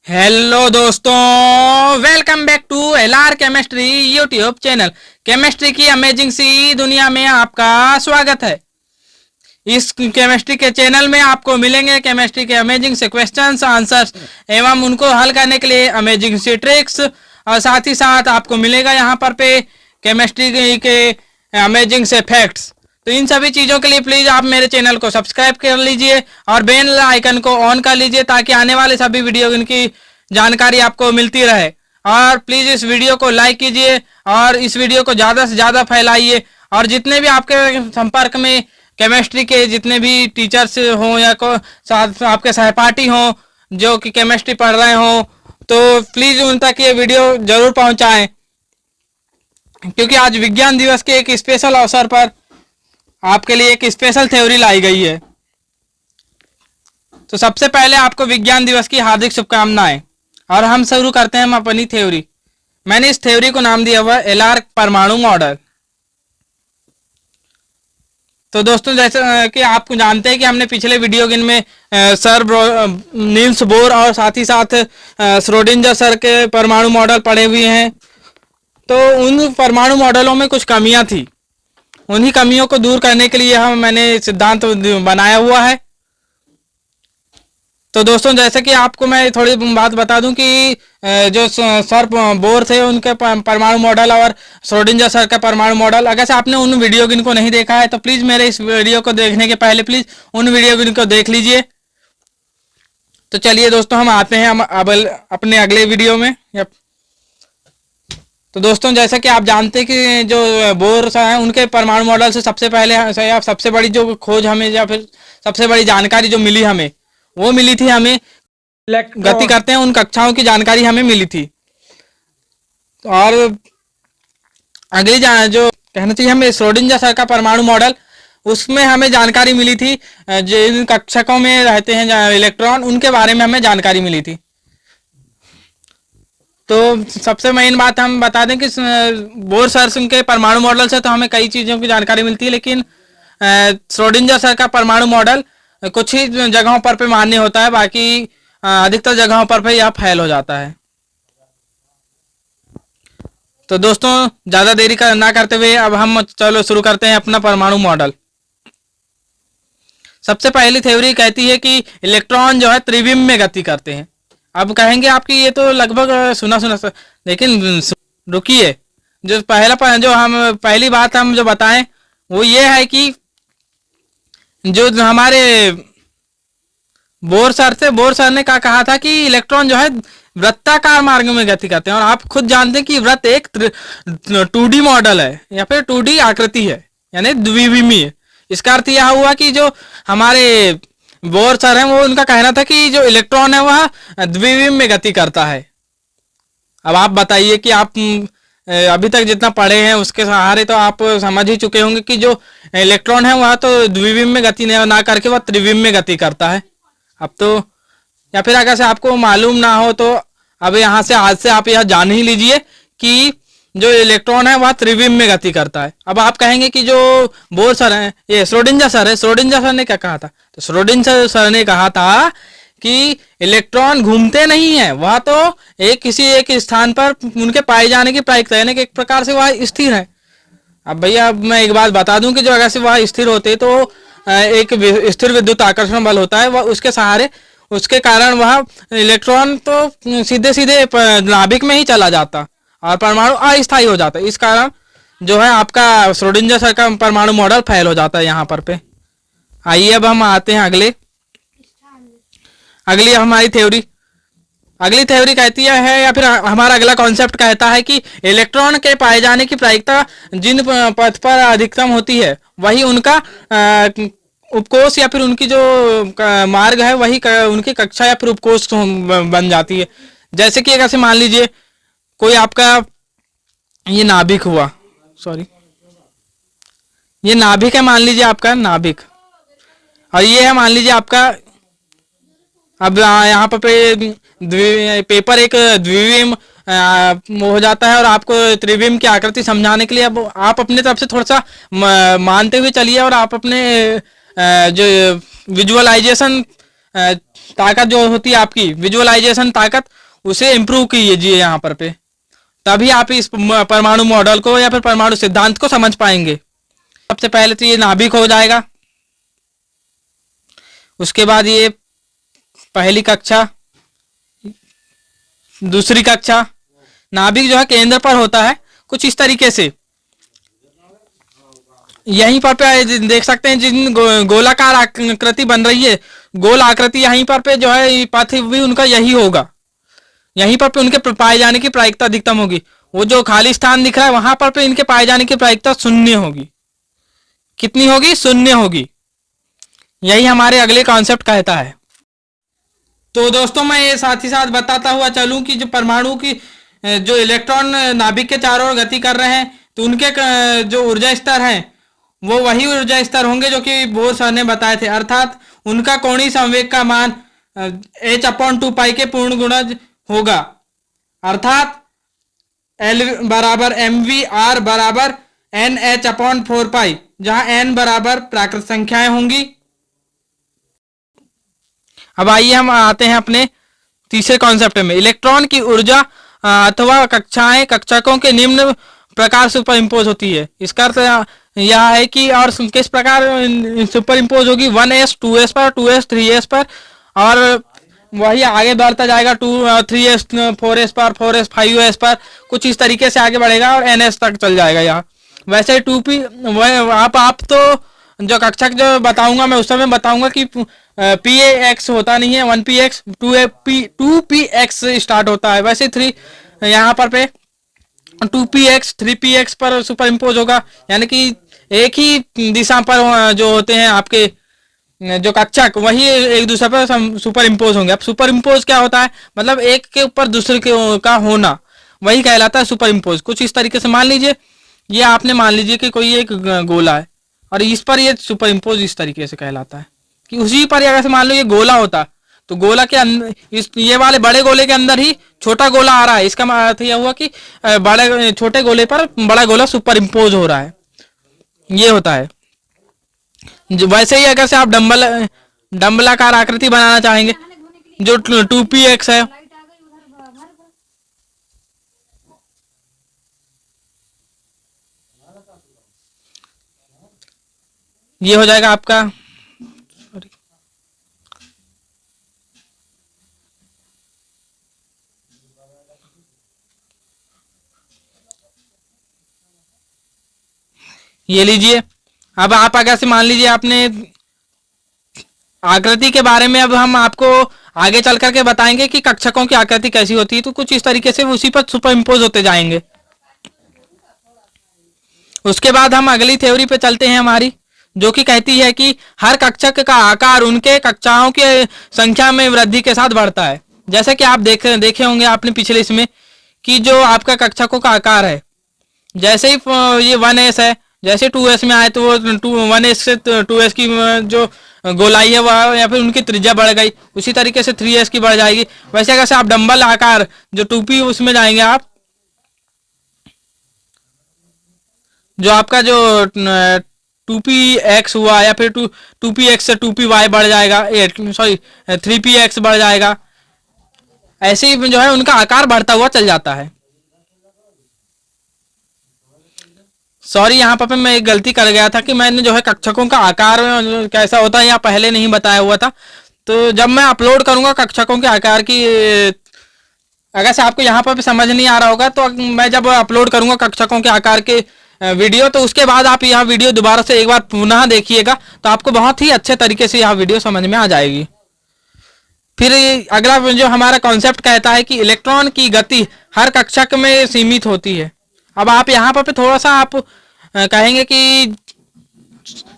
Hello दोस्तों, welcome back to LR chemistry YouTube channel. Chemistry की amazing सी दुनिया में आपका स्वागत है। इस केमिस्ट्री के चैनल में आपको मिलेंगे केमिस्ट्री के अमेजिंग से क्वेश्चंस, आंसर्स एवं उनको हल करने के लिए अमेजिंग सी ट्रिक्स, और साथ ही साथ आपको मिलेगा यहाँ पर पे केमिस्ट्री के अमेजिंग से फैक्ट्स। तो इन सभी चीज़ों के लिए प्लीज़ आप मेरे चैनल को सब्सक्राइब कर लीजिए और बेल आइकन को ऑन कर लीजिए ताकि आने वाले सभी वीडियो की जानकारी आपको मिलती रहे। और प्लीज़ इस वीडियो को लाइक कीजिए और इस वीडियो को ज़्यादा से ज़्यादा फैलाइए। और जितने भी आपके संपर्क में केमिस्ट्री के जितने भी टीचर्स हों या को साथ आपके सहपाठी हों जो कि केमिस्ट्री पढ़ रहे हों, तो प्लीज़ उन तक ये वीडियो ज़रूर पहुँचाएँ, क्योंकि आज विज्ञान दिवस के एक स्पेशल अवसर पर आपके लिए एक स्पेशल थ्योरी लाई गई है। तो सबसे पहले आपको विज्ञान दिवस की हार्दिक शुभकामनाएं। और हम शुरू करते हैं अपनी थ्योरी। मैंने इस थ्योरी को नाम दिया हुआ एलआर परमाणु मॉडल। तो दोस्तों, जैसे कि आप जानते हैं कि हमने पिछले वीडियो में सर नील्स बोर और साथ ही साथ श्रोडिंगर सर के परमाणु मॉडल पढ़े हुए हैं। तो उन परमाणु मॉडलों में कुछ कमियां थी, उन्हीं कमियों को दूर करने के लिए मैंने सिद्धांत बनाया हुआ है। तो दोस्तों, जैसे कि आपको मैं थोड़ी बात बता दूं कि जो सर बोर थे उनके परमाणु मॉडल और श्रोडिंगर सर का परमाणु मॉडल, अगर से आपने उन वीडियो को नहीं देखा है तो प्लीज़ मेरे इस वीडियो को देखने के पहले प्लीज़ उन वीडियो को देख लीजिए। तो चलिए दोस्तों, हम आते हैं अब अपने अगले वीडियो में। तो दोस्तों, जैसा कि आप जानते हैं कि जो बोर हैं उनके परमाणु मॉडल से सबसे पहले सबसे बड़ी जो खोज हमें या फिर सबसे बड़ी जानकारी जो मिली हमें, वो मिली थी हमें गति करते हैं उन कक्षाओं की जानकारी हमें मिली थी। और अगली जो कहना चाहिए हमें श्रोडिंगर सर का परमाणु मॉडल, उसमें हमें जानकारी मिली थी जिन कक्षकों में रहते हैं इलेक्ट्रॉन, उनके बारे में हमें जानकारी मिली थी। तो सबसे मेन बात हम बता दें कि बोर सर के परमाणु मॉडल से तो हमें कई चीज़ों की जानकारी मिलती है, लेकिन श्रोडिंगर सर का परमाणु मॉडल कुछ ही जगहों पर पे मान्य होता है, बाकी अधिकतर जगहों पर पे यह फेल हो जाता है। तो दोस्तों, ज़्यादा देरी ना करते हुए अब हम चलो शुरू करते हैं अपना परमाणु मॉडल। सबसे पहली थ्योरी कहती है कि इलेक्ट्रॉन जो है त्रिविम में गति करते हैं। अब कहेंगे आपकी ये तो लगभग सुना, लेकिन रुकिए। जो पहली बात हम जो बताएं वो ये है कि जो हमारे बोर सर ने कहा था कि इलेक्ट्रॉन जो है वृत्ताकार मार्ग में गति करते हैं। और आप खुद जानते हैं कि वृत्त एक 2D मॉडल है या फिर 2D आकृति है, यानी द्विविमीय। इसका अर्थ यह हुआ कि जो हमारे बोर सर हैं वो उनका कहना था कि जो इलेक्ट्रॉन है वह द्विविम में गति करता है। अब आप बताइए कि आप अभी तक जितना पढ़े हैं उसके सहारे तो आप समझ ही चुके होंगे कि जो इलेक्ट्रॉन है वह तो द्विविम में गति ना करके वह त्रिविम में गति करता है। अब तो, या फिर अगर से आपको मालूम ना हो तो अब यहाँ से आज से आप यह जान ही लीजिए कि जो इलेक्ट्रॉन है वह त्रिविम में गति करता है। अब आप कहेंगे कि जो बोर सर हैं, ये श्रोडिंगर सर है, श्रोडिंगर सर ने क्या कहा था? तो श्रोडिंगर सर ने कहा था कि इलेक्ट्रॉन घूमते नहीं है, वह तो किसी एक स्थान पर उनके पाए जाने की प्रायिकता है, एक प्रकार से वह स्थिर है। अब भैया मैं एक बात बता दूं कि जो अगर से वह स्थिर होते तो एक स्थिर विद्युत आकर्षण बल होता है, वह उसके सहारे, उसके कारण वह इलेक्ट्रॉन तो सीधे सीधे नाभिक में ही चला जाता और परमाणु अस्थायी हो जाता है। इस कारण जो है आपका श्रोडिंगर सर का परमाणु मॉडल फेल हो जाता है यहाँ पर पे। आइए अब हम आते हैं अगली हमारी थ्योरी। अगली थ्योरी कहती है या फिर हमारा अगला कॉन्सेप्ट कहता है कि इलेक्ट्रॉन के पाए जाने की प्रायिकता जिन पथ पर अधिकतम होती है वही उनका उपकोष या फिर उनकी जो मार्ग है वही उनकी कक्षा या फिर उपकोष बन जाती है। जैसे कि अगर से मान लीजिए कोई आपका ये नाभिक हुआ, ये नाभिक है, मान लीजिए आपका नाभिक, और ये है मान लीजिए आपका, अब यहाँ पर पेपर एक द्विविम हो जाता है और आपको त्रिविम की आकृति समझाने के लिए अब आप अपने तरफ से थोड़ा सा मानते हुए चलिए और आप अपने जो विजुअलाइजेशन ताकत जो होती है आपकी विजुअलाइजेशन ताकत, उसे इम्प्रूव कीजिए यहाँ पर पे, तभी आप इस परमाणु मॉडल को या फिर परमाणु सिद्धांत को समझ पाएंगे। सबसे पहले तो ये नाभिक हो जाएगा, उसके बाद ये पहली कक्षा, दूसरी कक्षा। नाभिक जो है केंद्र पर होता है कुछ इस तरीके से, यहीं पर पे देख सकते हैं जिन गोलाकार आकृति बन रही है, गोल आकृति, यहीं पर पे जो है पथ भी उनका यही होगा, यहीं पर पे उनके पाए जाने की प्रायिकता अधिकतम होगी। वो जो खाली स्थान दिख रहा है वहां पर पे इनके पाए जाने की प्रायिकता शून्य होगी। कितनी होगी? शून्य होगी। यही हमारे अगले कॉन्सेप्ट कहता है। तो दोस्तों मैं ये साथ ही साथ बताता हुआ चलूं कि जो परमाणु की जो इलेक्ट्रॉन नाभिक के चारों ओर गति कर रहे हैं, तो उनके जो ऊर्जा स्तर हैं वो वही ऊर्जा स्तर होंगे जो कि बोर सर ने बताए थे, अर्थात उनका कोणीय संवेग का मान h/2 के पूर्ण गुणज होगा, अर्थात L बराबर mv, R बराबर NH/4π, जहां n बराबर प्राकृत संख्याएं होंगी। अब आइए हम आते हैं अपने तीसरे कॉन्सेप्ट में। इलेक्ट्रॉन की ऊर्जा अथवा कक्षाएं कक्षकों के निम्न प्रकार सुपर इम्पोज होती है। इसका अर्थ यह है कि और किस प्रकार सुपर इम्पोज होगी? 1s 2s पर, 2s 3s पर, और वही आगे बढ़ता जाएगा 2 3s 4s पर, 4s 5s पर, कुछ इस तरीके से आगे बढ़ेगा और ns तक चल जाएगा। यहाँ वैसे 2p आप तो जो कक्षक जो बताऊंगा मैं उस समय बताऊंगा कि px होता नहीं है, 1px 2px स्टार्ट होता है। वैसे 3 यहाँ पर पे 2px 3px पर सुपर इम्पोज होगा, यानी कि एक ही दिशा पर जो होते हैं आपके जो कक्षक वही एक दूसरे पर सुपर इम्पोज होंगे। अब सुपर इम्पोज क्या होता है? मतलब एक के ऊपर दूसरे का होना, वही कहलाता है सुपर इम्पोज। कुछ इस तरीके से मान लीजिए, ये आपने मान लीजिए कि कोई एक गोला है और इस पर ये सुपर इम्पोज इस तरीके से कहलाता है कि उसी पर अगर मान लो ये गोला होता तो गोला के अंदर इस ये वाले बड़े गोले के अंदर ही छोटा गोला आ रहा है, इसका अर्थ यह हुआ कि बड़े छोटे गोले पर बड़ा गोला सुपर इम्पोज हो रहा है, ये होता है। वैसे ही अगर से आप डम्बलाकार आकृति बनाना चाहेंगे जो 2px है, ये हो जाएगा आपका, ये लीजिए। अब आप अगर से मान लीजिए आपने आकृति के बारे में, अब हम आपको आगे चल करके बताएंगे कि कक्षकों की आकृति कैसी होती है, तो कुछ इस तरीके से उसी पर सुपर इम्पोज होते जाएंगे। उसके बाद हम अगली थ्योरी पे चलते हैं हमारी, जो कि कहती है कि हर कक्षक का आकार उनके कक्षाओं की संख्या में वृद्धि के साथ बढ़ता है। जैसे कि आप देखे होंगे आपने पिछले इसमें कि जो आपका कक्षकों का आकार है, जैसे ही ये 1s है, जैसे 2s में आए तो वो 1s से 2s की जो गोलाई है वह या फिर उनकी त्रिज्या बढ़ गई, उसी तरीके से 3s की बढ़ जाएगी। वैसे अगर आप डंबल आकार जो 2p उसमें जाएंगे आप, जो आपका जो 2px हुआ या फिर 2px से 2py बढ़ जाएगा, सॉरी 3px बढ़ जाएगा, ऐसे ही जो है उनका आकार बढ़ता हुआ चल जाता है। सॉरी यहाँ पर मैं एक गलती कर गया था कि मैंने जो है कक्षकों का आकार कैसा होता है यहाँ पहले नहीं बताया हुआ था। तो जब मैं अपलोड करूंगा कक्षकों के आकार की, अगर से आपको यहाँ पर समझ नहीं आ रहा होगा तो मैं जब अपलोड करूंगा कक्षकों के आकार के वीडियो, तो उसके बाद आप यह वीडियो दोबारा से एक बार पुनः देखिएगा तो आपको बहुत ही अच्छे तरीके से यह वीडियो समझ में आ जाएगी। फिर अगला जो हमारा कॉन्सेप्ट कहता है कि इलेक्ट्रॉन की गति हर कक्षक में सीमित होती है। अब आप यहाँ पर थोड़ा सा आप कहेंगे कि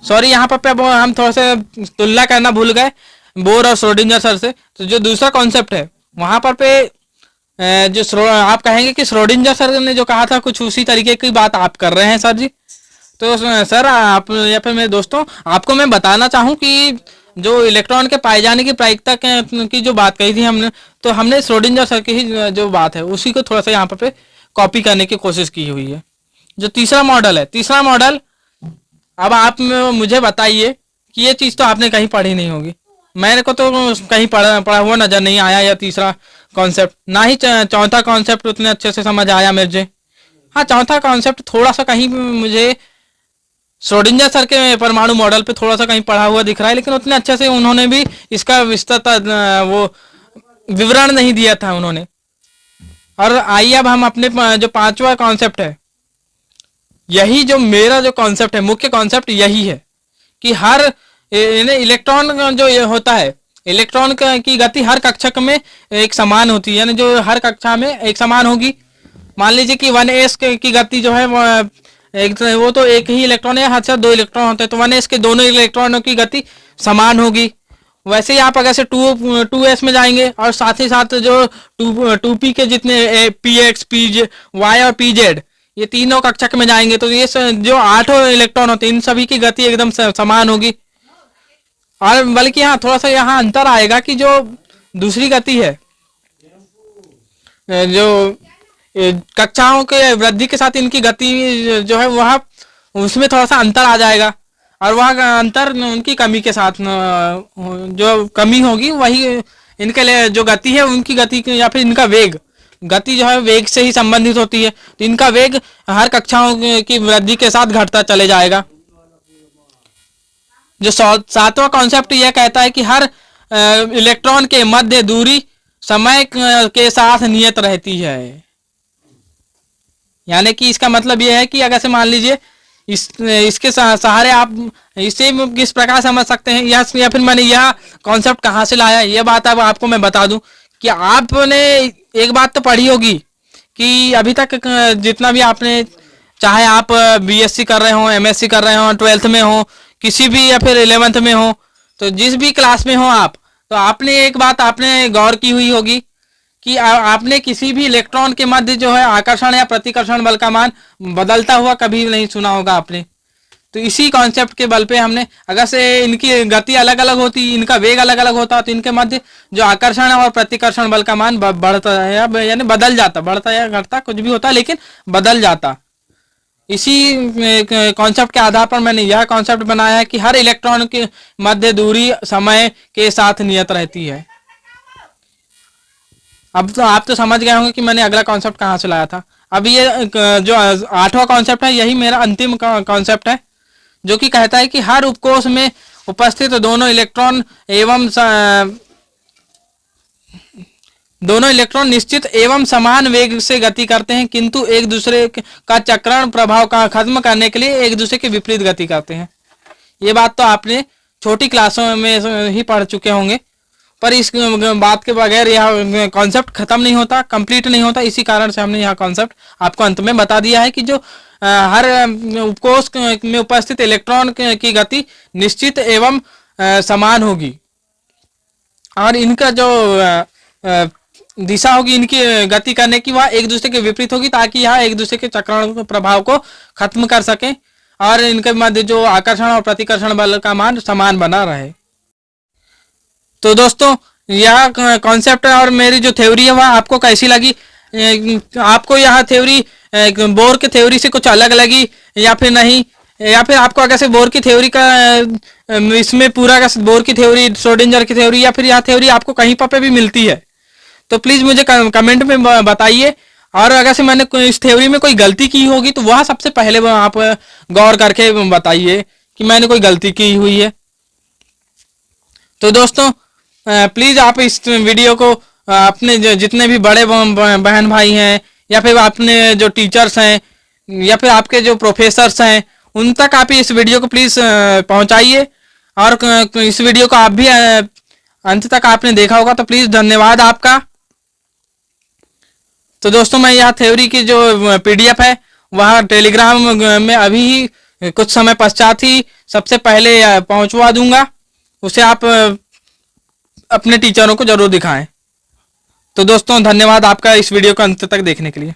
सॉरी यहाँ पर हम थोड़ा सा तुलना करना भूल गए बोर और श्रोडिंगर सर से। तो जो दूसरा कॉन्सेप्ट है वहां पर पे जो आप कहेंगे कि श्रोडिंगर सर ने जो कहा था कुछ उसी तरीके की बात आप कर रहे हैं सर जी। तो सर आप या फिर मेरे दोस्तों आपको मैं बताना चाहूँ कि जो इलेक्ट्रॉन के पाए जाने की प्रायिकता की जो बात कही थी हमने, तो हमने श्रोडिंगर सर की ही जो बात है उसी को थोड़ा सा यहाँ पर पे कॉपी करने की कोशिश की हुई है। जो तीसरा मॉडल है, तीसरा मॉडल, अब आप मुझे बताइए कि ये चीज तो आपने कहीं पढ़ी नहीं होगी, मेरे को तो कहीं पढ़ा हुआ नजर नहीं आया या तीसरा कॉन्सेप्ट, ना ही चौथा कॉन्सेप्ट उतने अच्छे से समझ आया मुझे। हाँ, चौथा कॉन्सेप्ट थोड़ा सा कहीं मुझे श्रोडिंगर सर के परमाणु मॉडल पे थोड़ा सा कहीं पढ़ा हुआ दिख रहा है, लेकिन उतने अच्छे से उन्होंने भी इसका विस्तृत वो विवरण नहीं दिया था उन्होंने। और आइए अब हम अपने जो पांचवा कॉन्सेप्ट है, यही जो मेरा जो कॉन्सेप्ट है, मुख्य कॉन्सेप्ट यही है कि हर इलेक्ट्रॉन जो ये होता है, इलेक्ट्रॉन की गति हर कक्षक में एक समान होती है, यानी जो हर कक्षा में एक समान होगी। मान लीजिए कि 1s की गति जो है वो तो एक ही इलेक्ट्रॉन है, हर से 2 इलेक्ट्रॉन होते हैं, तो 1s के दोनों इलेक्ट्रॉनों की गति समान होगी। वैसे ही आप अगर से 2s में जाएंगे और साथ ही साथ जो 2p के जितने px, py और pz, ये तीनों कक्षक में जाएंगे तो ये जो 8 इलेक्ट्रॉन होते हैं इन सभी की गति एकदम समान होगी। और बल्कि हाँ, थोड़ा सा यहाँ अंतर आएगा कि जो दूसरी गति है, जो कक्षाओं के वृद्धि के साथ इनकी गति जो है वह उसमें थोड़ा सा अंतर आ जाएगा, और वह अंतर उनकी कमी के साथ जो कमी होगी वही इनके लिए जो गति है उनकी गति या फिर इनका वेग, गति जो है वेग से ही संबंधित होती है, तो इनका वेग हर कक्षाओं की वृद्धि के साथ घटता चले जाएगा। जो सातवां कॉन्सेप्ट यह कहता है कि हर इलेक्ट्रॉन के मध्य दूरी समय के साथ नियत रहती है। यानी कि इसका मतलब यह है कि अगर से मान लीजिए इसके सहारे आप इसे किस प्रकार समझ सकते हैं, या फिर मैंने यह कॉन्सेप्ट कहाँ से लाया, यह बात अब आपको मैं बता दूं कि आपने एक बात तो पढ़ी होगी कि अभी तक जितना भी आपने, चाहे आप बीएससी कर रहे हो, एमएससी कर रहे हो, 12th में हो, किसी भी या फिर 11th में हो, तो जिस भी क्लास में हो आप, तो आपने एक बात आपने गौर की हुई होगी कि आपने किसी भी इलेक्ट्रॉन के मध्य जो है आकर्षण या प्रतिकर्षण बल का मान बदलता हुआ कभी नहीं सुना होगा आपने। तो इसी कॉन्सेप्ट के बल पे हमने, अगर से इनकी गति अलग अलग होती, इनका वेग अलग अलग होता, तो इनके मध्य जो आकर्षण और प्रतिकर्षण बल का मान बढ़ता है, यानी बदल जाता, बढ़ता या घटता कुछ भी होता, लेकिन बदल जाता। इसी कॉन्सेप्ट के आधार पर मैंने यह कॉन्सेप्ट बनाया है कि हर इलेक्ट्रॉन के मध्य दूरी समय के साथ नियत रहती है। अब तो आप तो समझ गए होंगे कि मैंने अगला कॉन्सेप्ट कहाँ से लाया था। अब ये जो 8वां कॉन्सेप्ट है, यही मेरा अंतिम कॉन्सेप्ट है, जो कि कहता है कि हर उपकोष में उपस्थित दोनों इलेक्ट्रॉन निश्चित एवं समान वेग से गति करते हैं, किंतु एक दूसरे का चक्रण प्रभाव का खत्म करने के लिए एक दूसरे के विपरीत गति करते हैं। ये बात तो आपने छोटी क्लासों में ही पढ़ चुके होंगे, पर इस बात के बगैर यह कॉन्सेप्ट खत्म नहीं होता, कंप्लीट नहीं होता। इसी कारण से हमने यह कॉन्सेप्ट आपको अंत में बता दिया है कि जो हर उपकोष में उपस्थित इलेक्ट्रॉन की गति निश्चित एवं समान होगी, और इनका जो दिशा होगी इनकी गति करने की, वह एक दूसरे के विपरीत होगी, ताकि यह एक दूसरे के चक्रण प्रभाव को खत्म कर सके और इनके मध्य जो आकर्षण और प्रतिकर्षण बल का मान समान बना रहे। तो दोस्तों, यह कॉन्सेप्ट और मेरी जो थ्योरी है वह आपको कैसी लगी? आपको यह थ्योरी बोर की थ्योरी से कुछ अलग लगी या फिर नहीं, या फिर आपको अगर से बोर की थ्योरी का इसमें पूरा का बोर की थ्योरी, श्रोडिंगर की थ्योरी, या फिर यह थ्योरी आपको कहीं पर भी मिलती है, तो प्लीज मुझे कमेंट में बताइए। और अगर से मैंने इस थ्योरी में कोई गलती की होगी तो वह सबसे पहले आप गौर करके बताइए कि मैंने कोई गलती की हुई है। तो दोस्तों, प्लीज आप इस वीडियो को अपने जितने भी बड़े बहन भाई हैं, या फिर अपने जो टीचर्स हैं, या फिर आपके जो प्रोफेसर्स हैं, उन तक आप इस वीडियो को प्लीज पहुंचाइए। और इस वीडियो को आप भी अंत तक आपने देखा होगा, तो प्लीज धन्यवाद आपका। तो दोस्तों, मैं यह थ्योरी की जो PDF है वह टेलीग्राम में अभी ही कुछ समय पश्चात ही सबसे पहले पहुंचवा दूंगा, उसे आप अपने टीचरों को जरूर दिखाएं। तो दोस्तों, धन्यवाद आपका इस वीडियो को अंत तक देखने के लिए।